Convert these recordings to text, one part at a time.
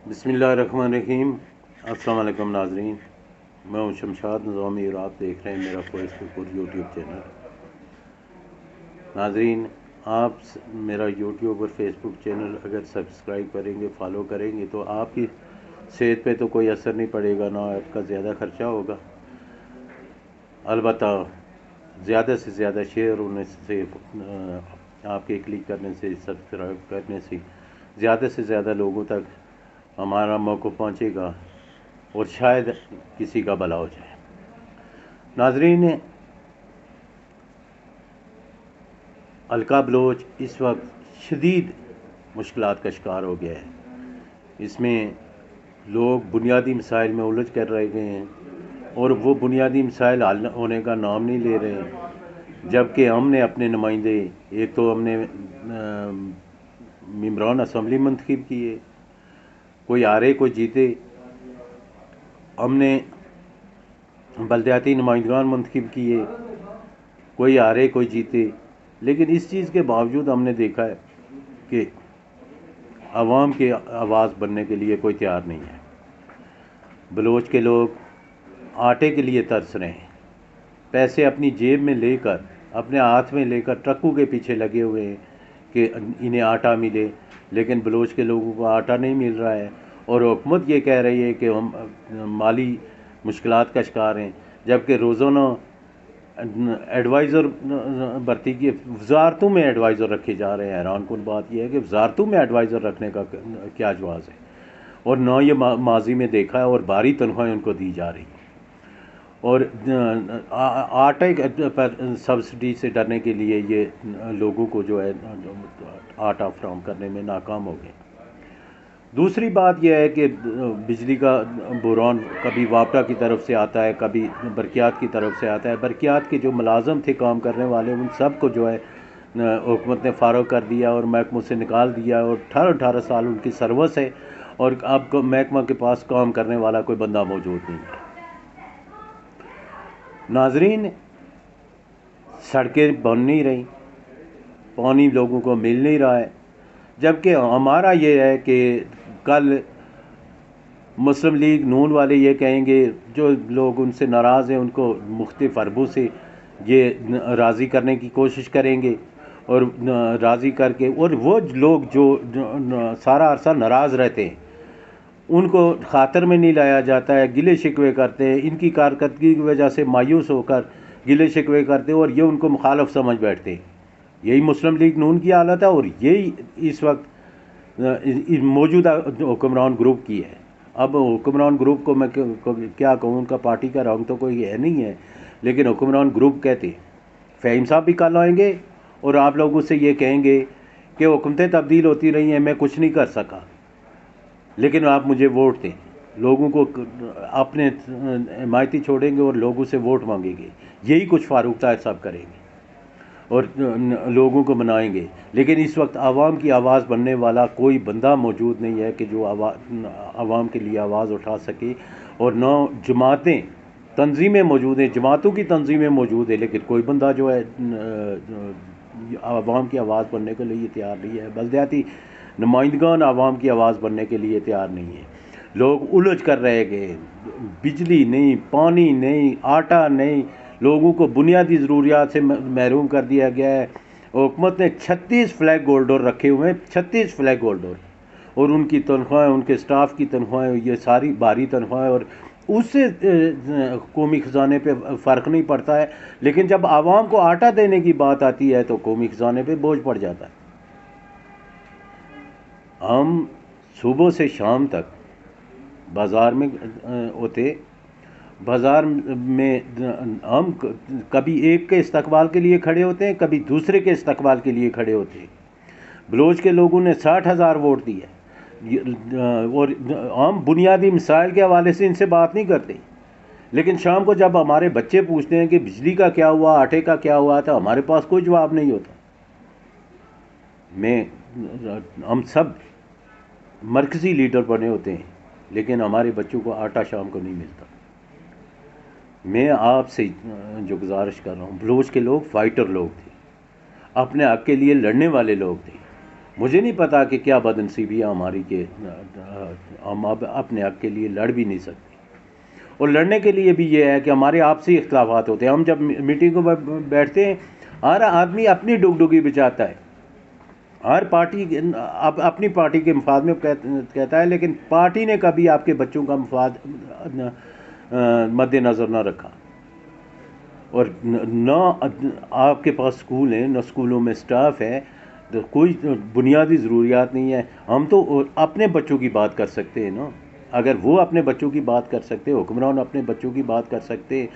بسم اللہ الرحمن الرحیم۔ السلام علیکم ناظرین، میں ہوں شمشاد نظامی اور آپ دیکھ رہے ہیں میرا فیس بک اور یوٹیوب چینل۔ ناظرین، آپ میرا یوٹیوب اور فیس بک چینل اگر سبسکرائب کریں گے، فالو کریں گے تو آپ کی صحت پہ تو کوئی اثر نہیں پڑے گا، نہ آپ کا زیادہ خرچہ ہوگا۔ البتہ زیادہ سے زیادہ شیئر ہونے سے، آپ کے کلک کرنے سے، سبسکرائب کرنے سے زیادہ سے زیادہ لوگوں تک ہمارا موقع پہنچے گا اور شاید کسی کا بھلا ہو جائے۔ ناظرین، حلقہ بلوچ اس وقت شدید مشکلات کا شکار ہو گیا ہے۔ اس میں لوگ بنیادی مسائل میں الجھ کر رہ گئے ہیں اور وہ بنیادی مسائل حل ہونے کا نام نہیں لے رہے ہیں، جبکہ ہم نے اپنے نمائندے، ایک تو ہم نے ممبران اسمبلی منتخب کیے، کوئی ہارے کوئی جیتے، ہم نے بلدیاتی نمائندگان منتخب کیے، کوئی ہارے کوئی جیتے، لیکن اس چیز کے باوجود ہم نے دیکھا ہے کہ عوام کی آواز بننے کے لیے کوئی تیار نہیں ہے۔ بلوچ کے لوگ آٹے کے لیے ترس رہے ہیں، پیسے اپنی جیب میں لے کر، اپنے ہاتھ میں لے کر ٹرکوں کے پیچھے لگے ہوئے ہیں کہ انہیں آٹا ملے، لیکن بلوچ کے لوگوں کو آٹا نہیں مل رہا ہے، اور حکومت یہ کہہ رہی ہے کہ ہم مالی مشکلات کا شکار ہیں، جبکہ روزانہ ایڈوائزر بھرتی کی وزارتوں میں ایڈوائزر رکھے جا رہے ہیں۔ حیران کن بات یہ ہے کہ وزارتوں میں ایڈوائزر رکھنے کا کیا جواز ہے، اور نہ یہ ماضی میں دیکھا ہے، اور بھاری تنخواہیں ان کو دی جا رہی ہیں، اور آٹے پر سبسڈی سے ڈرنے کے لیے یہ لوگوں کو جو ہے آٹا فراہم کرنے میں ناکام ہو گئے۔ دوسری بات یہ ہے کہ بجلی کا بحران کبھی واپڈا کی طرف سے آتا ہے، کبھی برقیات کی طرف سے آتا ہے۔ برقیات کے جو ملازم تھے کام کرنے والے، ان سب کو جو ہے حکومت نے فارغ کر دیا اور محکموں سے نکال دیا، اور 18 سال ان کی سروس ہے، اور اب محکمہ کے پاس کام کرنے والا کوئی بندہ موجود نہیں ہے۔ ناظرین، سڑکیں بن نہیں رہی، پانی لوگوں کو مل نہیں رہا ہے، جبکہ ہمارا یہ ہے کہ کل مسلم لیگ نون والے یہ کہیں گے، جو لوگ ان سے ناراض ہیں ان کو مختلف حربوں سے یہ راضی کرنے کی کوشش کریں گے، اور راضی کر کے، اور وہ لوگ جو سارا عرصہ ناراض رہتے ہیں ان کو خاطر میں نہیں لایا جاتا ہے، گلے شکوے کرتے ہیں، ان کی کارکردگی کی وجہ سے مایوس ہو کر گلے شکوے کرتے ہیں، اور یہ ان کو مخالف سمجھ بیٹھتے ہیں۔ یہی مسلم لیگ نون کی حالت ہے، اور یہی اس وقت موجودہ حکمران گروپ کی ہے۔ اب حکمران گروپ کو میں کیا کہوں، ان کا پارٹی کا رنگ تو کوئی ہے نہیں ہے، لیکن حکمران گروپ کہتے ہیں۔ فہیم صاحب بھی کل آئیں گے اور آپ لوگوں سے یہ کہیں گے کہ حکومتیں تبدیل ہوتی رہی ہیں، میں کچھ نہیں کر سکا، لیکن آپ مجھے ووٹ دیں۔ لوگوں کو اپنے حمایتی چھوڑیں گے اور لوگوں سے ووٹ مانگیں گے، یہی کچھ فاروق طاہر صاحب کریں گے اور لوگوں کو منائیں گے، لیکن اس وقت عوام کی آواز بننے والا کوئی بندہ موجود نہیں ہے کہ جو عوام کے لیے آواز اٹھا سکے، اور نہ جماعتیں تنظیمیں موجود ہیں، جماعتوں کی تنظیمیں موجود ہیں، لیکن کوئی بندہ جو ہے عوام کی آواز بننے کے لیے تیار نہیں ہے۔ بلدیاتی نمائندگان عوام کی آواز بننے کے لیے تیار نہیں ہے۔ لوگ الجھ کر رہ گئے، بجلی نہیں، پانی نہیں، آٹا نہیں، لوگوں کو بنیادی ضروریات سے محروم کر دیا گیا ہے۔ حکومت نے 36 فلیگ ہولڈر رکھے ہوئے ہیں، 36 فلیگ ہولڈر، اور ان کی تنخواہیں، ان کے سٹاف کی تنخواہیں، یہ ساری بھاری تنخواہیں، اور اس سے قومی خزانے پہ فرق نہیں پڑتا ہے، لیکن جب عوام کو آٹا دینے کی بات آتی ہے تو قومی خزانے پہ بوجھ پڑ جاتا ہے۔ ہم صبح سے شام تک بازار میں ہوتے، بازار میں ہم کبھی ایک کے استقبال کے لیے کھڑے ہوتے ہیں، کبھی دوسرے کے استقبال کے لیے کھڑے ہوتے ہیں۔ بلوچ کے لوگوں نے 60,000 ووٹ دیے، اور ہم بنیادی مسائل کے حوالے سے ان سے بات نہیں کرتے، لیکن شام کو جب ہمارے بچے پوچھتے ہیں کہ بجلی کا کیا ہوا، آٹے کا کیا ہوا، تو ہمارے پاس کوئی جواب نہیں ہوتا۔ ہم سب مرکزی لیڈر بنے ہوتے ہیں، لیکن ہمارے بچوں کو آٹا شام کو نہیں ملتا۔ میں آپ سے جو گزارش کر رہا ہوں، بلوچ کے لوگ فائٹر لوگ تھے، اپنے حق کے لیے لڑنے والے لوگ تھے، مجھے نہیں پتا کہ کیا بدنصیبیاں ہماری کہ ہم اب اپنے حق کے لیے لڑ بھی نہیں سکتے. اور لڑنے کے لیے بھی یہ ہے کہ ہمارے آپسی اختلافات ہوتے ہیں. ہم جب میٹنگوں میں بیٹھتے ہیں ہر آدمی اپنی ڈگڈگی بچاتا ہے, ہر پارٹی اپنی پارٹی کے مفاد میں کہتا ہے, لیکن پارٹی نے کبھی آپ کے بچوں کا مفاد مد نظر نہ رکھا. اور نہ آپ کے پاس اسکول ہیں, نہ اسکولوں میں اسٹاف ہے, تو کوئی بنیادی ضروریات نہیں ہے. ہم تو اپنے بچوں کی بات کر سکتے ہیں نا. اگر وہ اپنے بچوں کی بات کر سکتے, حکمران اپنے بچوں کی بات کر سکتے,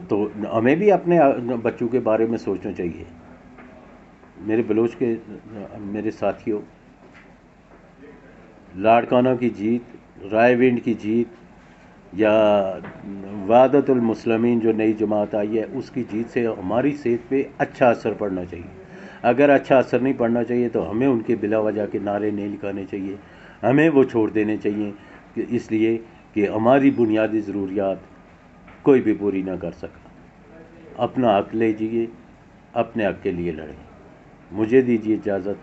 تو ہمیں بھی اپنے بچوں کے بارے میں سوچنا چاہیے. میرے بلوچ کے میرے ساتھیوں, لاڑکانہ کی جیت, رائے ونڈ کی جیت, یا وحدت المسلمین جو نئی جماعت آئی ہے اس کی جیت سے ہماری صحت پہ اچھا اثر پڑنا چاہیے. اگر اچھا اثر نہیں پڑنا چاہیے تو ہمیں ان کے بلا وجہ کے نعرے نہیں لکھانے چاہیے, ہمیں وہ چھوڑ دینے چاہیے, کہ اس لیے کہ ہماری بنیادی ضروریات کوئی بھی پوری نہ کر سکا. اپنا حق لیجیے, اپنے حق کے لیے لڑیں. مجھے دیجیے اجازت.